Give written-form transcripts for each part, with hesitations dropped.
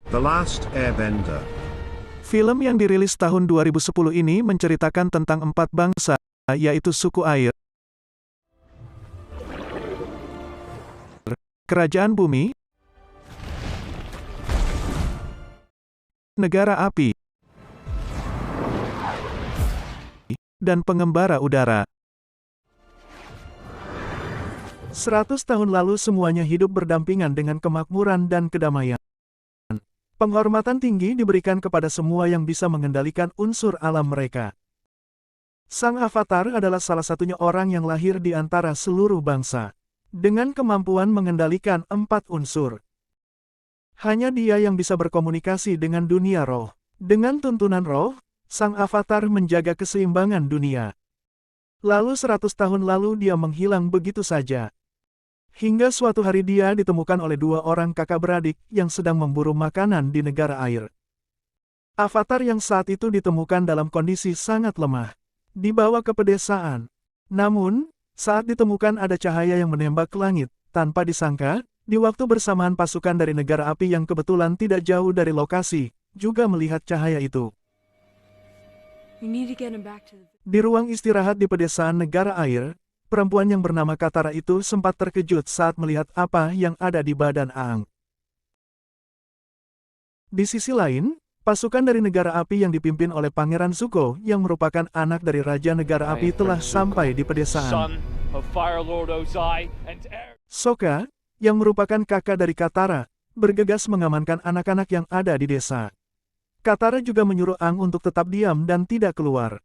The Last Airbender. Film yang dirilis tahun 2010 ini menceritakan tentang 4 bangsa, yaitu suku air, kerajaan bumi, negara api, dan pengembara udara. 100 tahun lalu semuanya hidup berdampingan dengan kemakmuran dan kedamaian. Penghormatan tinggi diberikan kepada semua yang bisa mengendalikan unsur alam mereka. Sang Avatar adalah salah satunya orang yang lahir di antara seluruh bangsa, dengan kemampuan mengendalikan 4 unsur. Hanya dia yang bisa berkomunikasi dengan dunia roh. Dengan tuntunan roh, Sang Avatar menjaga keseimbangan dunia. Lalu 100 tahun lalu dia menghilang begitu saja. Hingga suatu hari dia ditemukan oleh 2 orang kakak beradik yang sedang memburu makanan di negara air. Avatar yang saat itu ditemukan dalam kondisi sangat lemah, dibawa ke pedesaan. Namun, saat ditemukan ada cahaya yang menembak ke langit, tanpa disangka, di waktu bersamaan pasukan dari negara api yang kebetulan tidak jauh dari lokasi, juga melihat cahaya itu. Di ruang istirahat di pedesaan negara air, perempuan yang bernama Katara itu sempat terkejut saat melihat apa yang ada di badan Aang. Di sisi lain, pasukan dari negara api yang dipimpin oleh Pangeran Zuko yang merupakan anak dari Raja Negara Api telah sampai di pedesaan. Sokka, yang merupakan kakak dari Katara, bergegas mengamankan anak-anak yang ada di desa. Katara juga menyuruh Aang untuk tetap diam dan tidak keluar.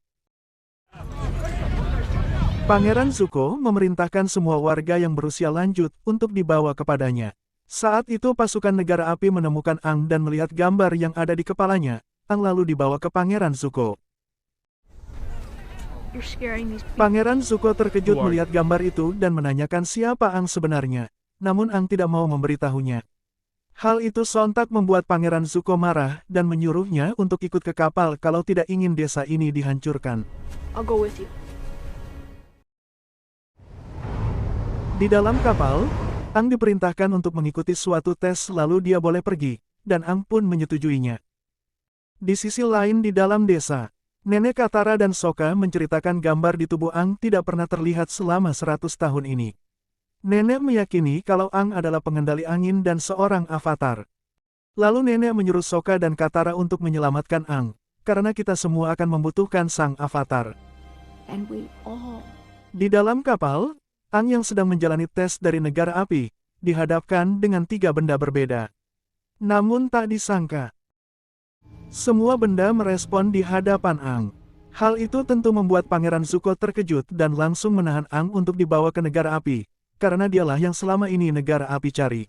Pangeran Zuko memerintahkan semua warga yang berusia lanjut untuk dibawa kepadanya. Saat itu pasukan negara api menemukan Aang dan melihat gambar yang ada di kepalanya. Aang lalu dibawa ke Pangeran Zuko. Pangeran Zuko terkejut melihat gambar itu dan menanyakan siapa Aang sebenarnya. Namun Aang tidak mau memberitahunya. Hal itu sontak membuat Pangeran Zuko marah dan menyuruhnya untuk ikut ke kapal kalau tidak ingin desa ini dihancurkan. I'll go with you. Di dalam kapal, Aang diperintahkan untuk mengikuti suatu tes lalu dia boleh pergi, dan Aang pun menyetujuinya. Di sisi lain di dalam desa, Nenek Katara dan Sokka menceritakan gambar di tubuh Aang tidak pernah terlihat selama 100 tahun ini. Nenek meyakini kalau Aang adalah pengendali angin dan seorang avatar. Lalu nenek menyuruh Sokka dan Katara untuk menyelamatkan Aang, karena kita semua akan membutuhkan sang avatar. And we all. Di dalam kapal, Aang yang sedang menjalani tes dari negara api, dihadapkan dengan 3 benda berbeda. Namun tak disangka, semua benda merespon di hadapan Aang. Hal itu tentu membuat Pangeran Zuko terkejut dan langsung menahan Aang untuk dibawa ke negara api, karena dialah yang selama ini negara api cari.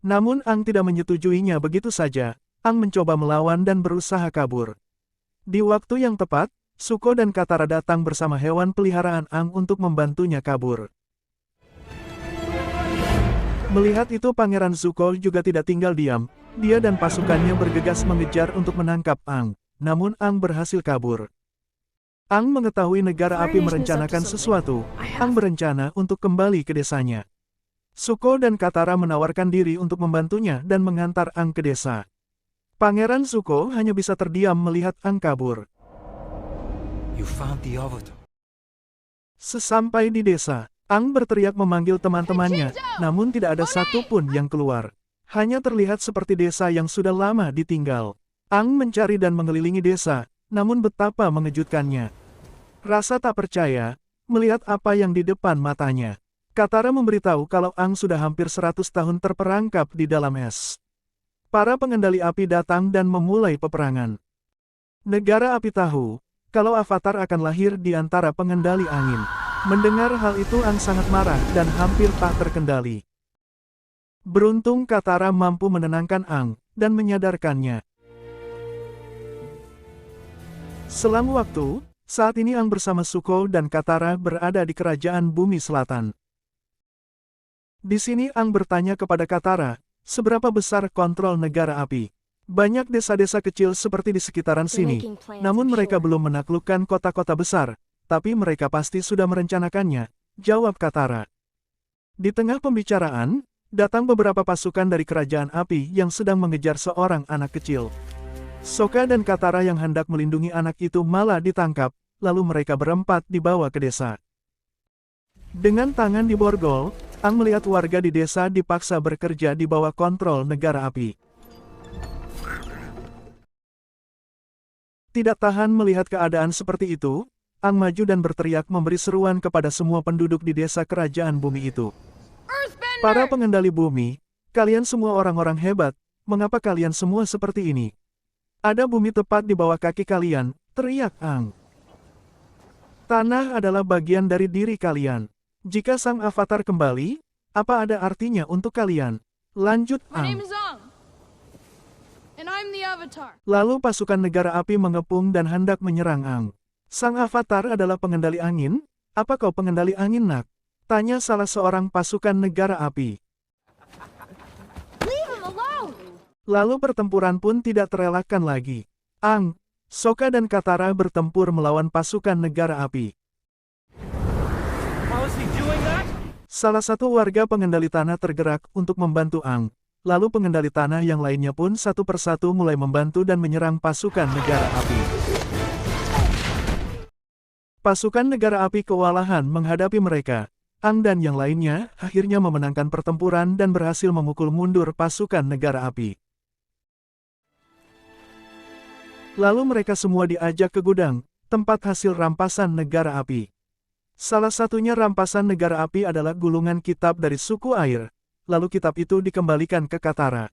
Namun Aang tidak menyetujuinya begitu saja. Aang mencoba melawan dan berusaha kabur. Di waktu yang tepat, Zuko dan Katara datang bersama hewan peliharaan Aang untuk membantunya kabur. Melihat itu Pangeran Zuko juga tidak tinggal diam, dia dan pasukannya bergegas mengejar untuk menangkap Aang, namun Aang berhasil kabur. Aang mengetahui negara api merencanakan sesuatu, Aang berencana untuk kembali ke desanya. Zuko dan Katara menawarkan diri untuk membantunya dan mengantar Aang ke desa. Pangeran Zuko hanya bisa terdiam melihat Aang kabur. You found the Avatar. Sesampai di desa, Aang berteriak memanggil teman-temannya, namun tidak ada satupun yang keluar. Hanya terlihat seperti desa yang sudah lama ditinggal. Aang mencari dan mengelilingi desa, namun betapa mengejutkannya. Rasa tak percaya, melihat apa yang di depan matanya. Katara memberitahu kalau Aang sudah hampir 100 tahun terperangkap di dalam es. Para pengendali api datang dan memulai peperangan. Negara api tahu kalau Avatar akan lahir di antara pengendali angin. Mendengar hal itu Aang sangat marah dan hampir tak terkendali. Beruntung Katara mampu menenangkan Aang dan menyadarkannya. Selang waktu, saat ini Aang bersama Zuko dan Katara berada di kerajaan bumi selatan. Di sini Aang bertanya kepada Katara, seberapa besar kontrol negara api? Banyak desa-desa kecil seperti di sekitaran sini, namun mereka belum menaklukkan kota-kota besar, tapi mereka pasti sudah merencanakannya, jawab Katara. Di tengah pembicaraan, datang beberapa pasukan dari kerajaan api yang sedang mengejar seorang anak kecil. Sokka dan Katara yang hendak melindungi anak itu malah ditangkap, lalu mereka berempat dibawa ke desa. Dengan tangan diborgol, Aang melihat warga di desa dipaksa bekerja di bawah kontrol negara api. Tidak tahan melihat keadaan seperti itu, Aang maju dan berteriak memberi seruan kepada semua penduduk di desa kerajaan bumi itu. Para pengendali bumi, kalian semua orang-orang hebat, mengapa kalian semua seperti ini? Ada bumi tepat di bawah kaki kalian, teriak Aang. Tanah adalah bagian dari diri kalian. Jika sang avatar kembali, apa ada artinya untuk kalian? Lanjut Aang. And I'm the Avatar. Lalu pasukan negara api mengepung dan hendak menyerang Aang. Sang avatar adalah pengendali angin? Apa kau pengendali angin, nak? Tanya salah seorang pasukan negara api. Leave him alone! Lalu pertempuran pun tidak terelakkan lagi. Aang, Sokka dan Katara bertempur melawan pasukan negara api. How is he doing that? Salah satu warga pengendali tanah tergerak untuk membantu Aang. Lalu pengendali tanah yang lainnya pun satu persatu mulai membantu dan menyerang pasukan negara api. Pasukan negara api kewalahan menghadapi mereka. Aang dan yang lainnya akhirnya memenangkan pertempuran dan berhasil memukul mundur pasukan negara api. Lalu mereka semua diajak ke gudang, tempat hasil rampasan negara api. Salah satunya rampasan negara api adalah gulungan kitab dari suku air, lalu kitab itu dikembalikan ke Katara.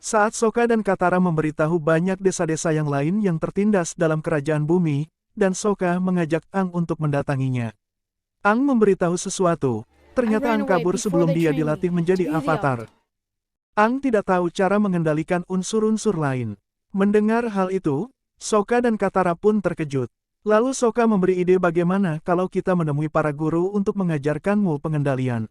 Saat Sokka dan Katara memberitahu banyak desa-desa yang lain yang tertindas dalam kerajaan bumi, dan Sokka mengajak Aang untuk mendatanginya. Aang memberitahu sesuatu, ternyata Aang kabur sebelum dia dilatih menjadi avatar. Aang tidak tahu cara mengendalikan unsur-unsur lain. Mendengar hal itu, Sokka dan Katara pun terkejut. Lalu Sokka memberi ide bagaimana kalau kita menemui para guru untuk mengajarkanmu pengendalian.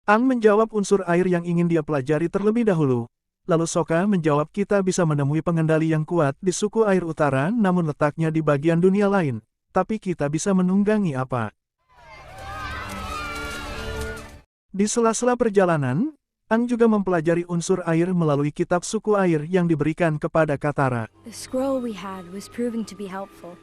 Aang menjawab unsur air yang ingin dia pelajari terlebih dahulu. Lalu Sokka menjawab kita bisa menemui pengendali yang kuat di suku air utara namun letaknya di bagian dunia lain. Tapi kita bisa menunggangi apa? Di sela-sela perjalanan, Aang juga mempelajari unsur air melalui kitab suku air yang diberikan kepada Katara. The scroll we had was proving to be helpful.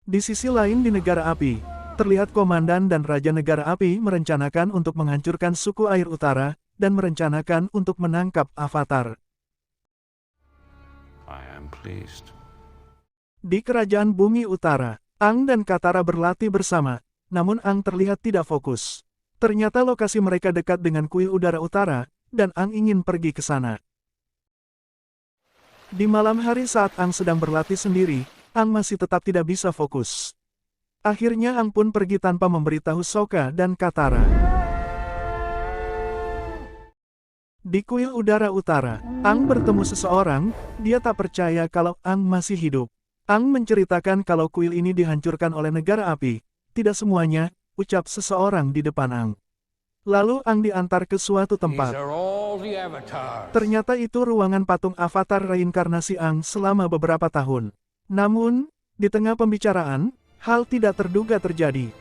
Di sisi lain di negara api, terlihat komandan dan raja negara api merencanakan untuk menghancurkan suku air utara, dan merencanakan untuk menangkap avatar. I am pleased. Di kerajaan bumi utara, Aang dan Katara berlatih bersama, namun Aang terlihat tidak fokus. Ternyata lokasi mereka dekat dengan kuil udara utara, dan Aang ingin pergi ke sana. Di malam hari saat Aang sedang berlatih sendiri, Aang masih tetap tidak bisa fokus. Akhirnya Aang pun pergi tanpa memberitahu Sokka dan Katara. Di kuil udara utara, Aang bertemu seseorang, dia tak percaya kalau Aang masih hidup. Aang menceritakan kalau kuil ini dihancurkan oleh negara api. Tidak semuanya, ucap seseorang di depan Aang. Lalu Aang diantar ke suatu tempat. These are all the avatars. Ternyata itu ruangan patung avatar reinkarnasi Aang selama beberapa tahun. Namun, di tengah pembicaraan, hal tidak terduga terjadi.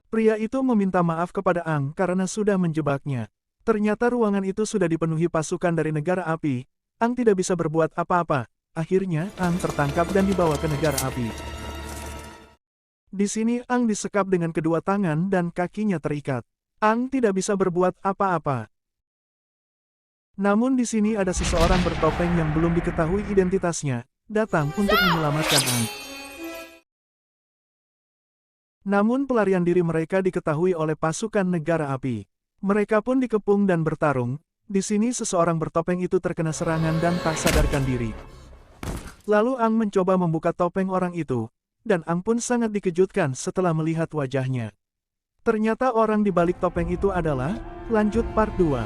Pria itu meminta maaf kepada Aang karena sudah menjebaknya. Ternyata ruangan itu sudah dipenuhi pasukan dari negara api. Aang tidak bisa berbuat apa-apa. Akhirnya, Aang tertangkap dan dibawa ke negara api. Di sini Aang disekap dengan kedua tangan dan kakinya terikat. Aang tidak bisa berbuat apa-apa. Namun di sini ada seseorang bertopeng yang belum diketahui identitasnya, datang untuk menyelamatkan Aang. Namun pelarian diri mereka diketahui oleh pasukan negara api. Mereka pun dikepung dan bertarung. Di sini seseorang bertopeng itu terkena serangan dan tak sadarkan diri. Lalu Aang mencoba membuka topeng orang itu, dan Aang pun sangat dikejutkan setelah melihat wajahnya. Ternyata orang di balik topeng itu adalah, lanjut part 2.